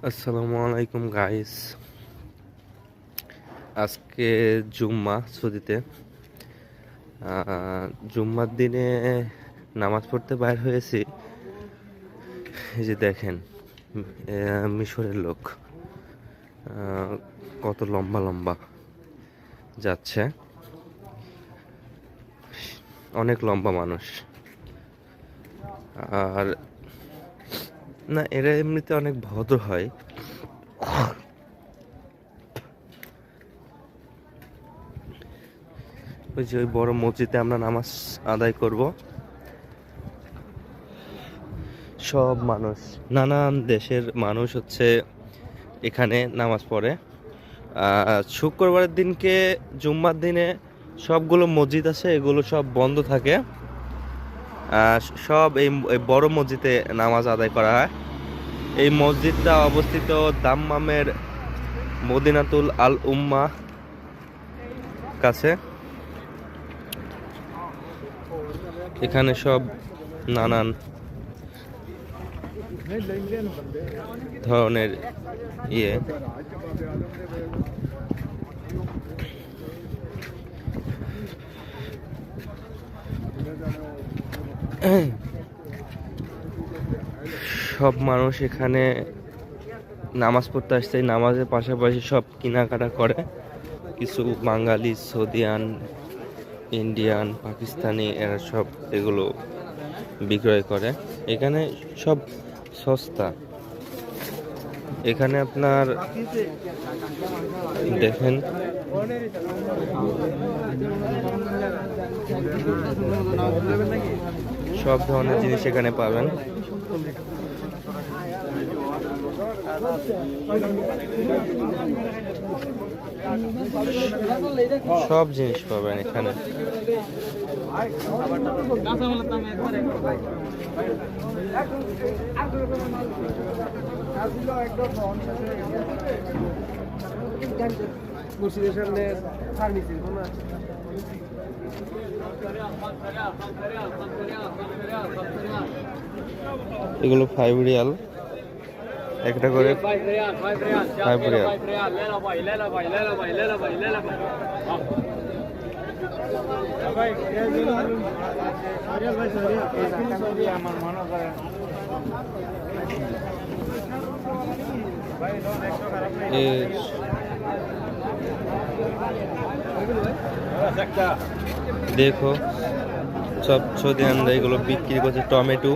আসসালামু আলাইকুম গাইস। আজকে জুম্মা ছুটিতে জুম্মার দিনে নামাজ পড়তে বাইর হয়েছি। এই যে দেখেন, মিশরের লোক কত লম্বা লম্বা যাচ্ছে, অনেক লম্বা মানুষ। আর না, এরা এমনিতে অনেক ভদ্র হয়। ওই যে ওই বড় মসজিদে আমরা নামাজ আদায় করব। সব মানুষ, নানান দেশের মানুষ হচ্ছে এখানে নামাজ পড়ে। শুক্রবারের দিনকে, জুম্মার দিনে সবগুলো মসজিদ আছে, এগুলো সব বন্ধ থাকে। সব এই বড় মসজিদে নামাজ আদায় করা হয়। এই মসজিদটা অবস্থিত দাম্মামের মদিনাতুল আল উম্মাহ কাছে। এখানে সব নানান ধরনের সব মানুষ এখানে নামাজ পড়তে আসছে। নামাজের পাশাপাশি সব কেনাকাটা করে। কিছু বাঙালি, সৌদিয়ান, ইন্ডিয়ান, পাকিস্তানি, এরা সব এগুলো বিক্রয় করে। এখানে সব সস্তা। এখানে আপনার দেখেন সব ধরনের জিনিস এখানে পাবেন। সব জিনিস পাবেন এখানে। এগুলো 5 রিয়াল, একটা করে 5 রিয়াল। দেখো সব সৌদিয়ানরা এগুলো বিক্রি করছে। টমেটো